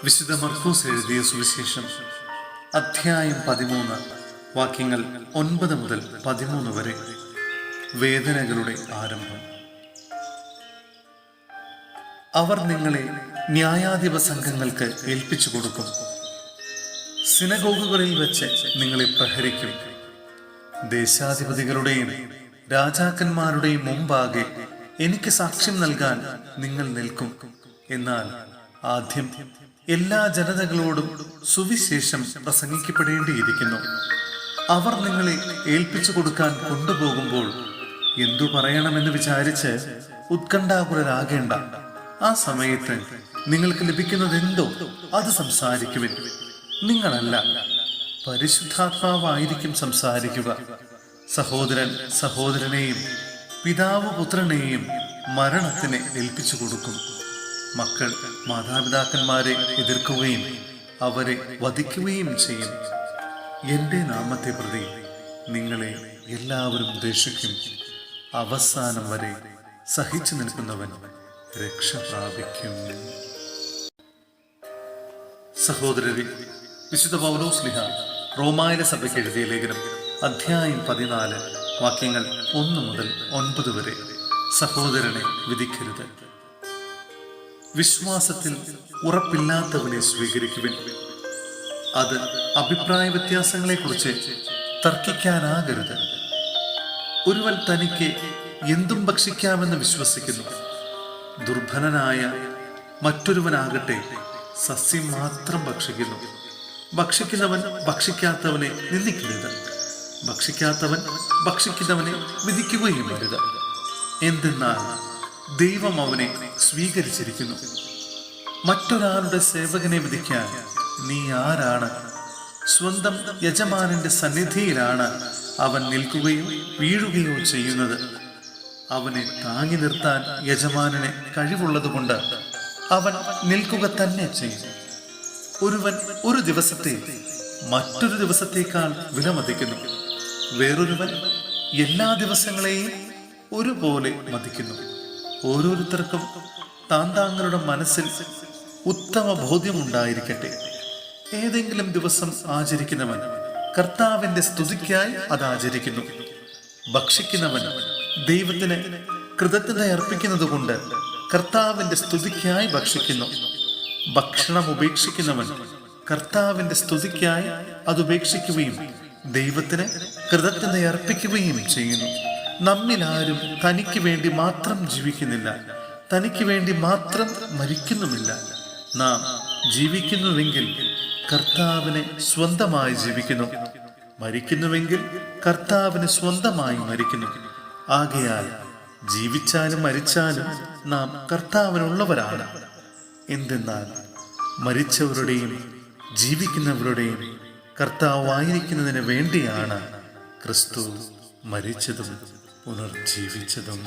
വിശുദ്ധ മർക്കോസ് എഴുതിയ സുവിശേഷം അധ്യായം 13 വാക്യങ്ങൾ 9 മുതൽ 13 വരെ. വേദനകളുടെ ആരംഭം. അവർ നിങ്ങളെ ന്യായാധിപ സംഘങ്ങൾക്ക് ഏൽപ്പിച്ചു കൊടുക്കും. സിനഗോഗുകളിൽ വെച്ച് നിങ്ങളെ പ്രഹരിക്കും. ദേശാധിപതികളുടെയും രാജാക്കന്മാരുടെയും മുമ്പാകെ എനിക്ക് സാക്ഷ്യം നൽകാൻ നിങ്ങൾ നിൽക്കും. എന്നാൽ ആദ്യം എല്ലാ ജനതകളോടും സുവിശേഷം പ്രസംഗിക്കപ്പെടേണ്ടിയിരിക്കുന്നു. അവർ നിങ്ങളെ ഏൽപ്പിച്ചു കൊടുക്കാൻ കൊണ്ടുപോകുമ്പോൾ എന്തു പറയണമെന്ന് വിചാരിച്ച് ഉത്കണ്ഠാകുലരാകേണ്ട. ആ സമയത്ത് നിങ്ങൾക്ക് ലഭിക്കുന്നതെന്തോ അത് സംസാരിക്കുവിൻ. നിങ്ങളല്ല, പരിശുദ്ധാത്മാവായിരിക്കും സംസാരിക്കുക. സഹോദരൻ സഹോദരനെയും പിതാവ് പുത്രനെയും മരണത്തിന് ഏൽപ്പിച്ചു കൊടുക്കും. മക്കൾ മാതാപിതാക്കന്മാരെ എതിർക്കുകയും അവരെ വധിക്കുകയും ചെയ്യും. എൻ്റെ നാമത്തെ പ്രതി നിങ്ങളെ എല്ലാവരും ദ്വേഷിക്കും. അവസാനം വരെ സഹിച്ചു നിൽക്കുന്നവൻ രക്ഷ പ്രാപിക്കും. സഹോദരരെ, വിശുദ്ധ പൗലോസ്ലീഹ റോമായിലെ സഭയ്ക്ക് എഴുതിയ ലേഖനം അധ്യായം 14 വാക്യങ്ങൾ 1 മുതൽ 9 വരെ. സഹോദരനെ വിധിക്കരുത്. വിശ്വാസത്തിൽ ഉറപ്പില്ലാത്തവനെ സ്വീകരിക്കുവിൻ. അത് അഭിപ്രായ വ്യത്യാസങ്ങളെക്കുറിച്ച് തർക്കിക്കാനാകരുത്. ഒരുവൻ തനിക്ക് എന്തും ഭക്ഷിക്കാമെന്ന് വിശ്വസിക്കുന്നു. ദുർബലനായ മറ്റൊരുവനാകട്ടെ സസ്യം മാത്രം ഭക്ഷിക്കുന്നു. ഭക്ഷിക്കുന്നവൻ ഭക്ഷിക്കാത്തവനെ നിന്ദിക്കരുത്. ഭക്ഷിക്കാത്തവൻ ഭക്ഷിക്കുന്നവനെ വിധിക്കുകയും അരുത്. എന്തെന്നാൽ ദൈവം അവനെ സ്വീകരിച്ചിരിക്കുന്നു. മറ്റൊരാളുടെ സേവകനെ വിധിക്കാൻ നീ ആരാണ്? സ്വന്തം യജമാനന്റെ സന്നിധിയിലാണ് അവൻ നിൽക്കുകയോ വീഴുകയോ ചെയ്യുന്നത്. അവനെ താങ്ങി നിർത്താൻ യജമാനന് കഴിവുള്ളതുകൊണ്ട് അവൻ നിൽക്കുക തന്നെ ചെയ്യും. ഒരുവൻ ഒരു ദിവസത്തെ മറ്റൊരു ദിവസത്തേക്കാൾ വിലമതിക്കുന്നു. വേറൊരുവൻ എല്ലാ ദിവസങ്ങളെയും ഒരുപോലെ മതിക്കുന്നു. ഓരോരുത്തർക്കും താന്താങ്ങളുടെ മനസ്സിൽ ഉത്തമ ബോധ്യമുണ്ടായിരിക്കട്ടെ. ഏതെങ്കിലും ദിവസം ആചരിക്കുന്നവൻ കർത്താവിന്റെ സ്തുതിക്കായി അത് ആചരിക്കുന്നു. ഭക്ഷിക്കുന്നവൻ ദൈവത്തിന് കൃതജ്ഞത അർപ്പിക്കുന്നത് കൊണ്ട് കർത്താവിന്റെ സ്തുതിക്കായി ഭക്ഷിക്കുന്നു. ഭക്ഷണം ഉപേക്ഷിക്കുന്നവൻ കർത്താവിന്റെ സ്തുതിക്കായി അത് ഉപേക്ഷിക്കുകയും ദൈവത്തിന് കൃതജ്ഞത അർപ്പിക്കുകയും ചെയ്യുന്നു. നമ്മിലാരും തനിക്ക് വേണ്ടി മാത്രം ജീവിക്കുന്നില്ല, തനിക്ക് വേണ്ടി മാത്രം മരിക്കുന്നുമില്ല. നാം ജീവിക്കുന്നുവെങ്കിൽ കർത്താവിനെ സ്വന്തമായി ജീവിക്കുന്നു, മരിക്കുന്നുവെങ്കിൽ കർത്താവിന് സ്വന്തമായി മരിക്കുന്നു. ആകയാൽ ജീവിച്ചാലും മരിച്ചാലും നാം കർത്താവിനുള്ളവരാണ്. എന്തെന്നാൽ മരിച്ചവരുടെയും ജീവിക്കുന്നവരുടെയും കർത്താവായിരിക്കുന്നതിന് വേണ്ടിയാണ് ക്രിസ്തു മരിച്ചതും പുനർജീവിച്ചതും.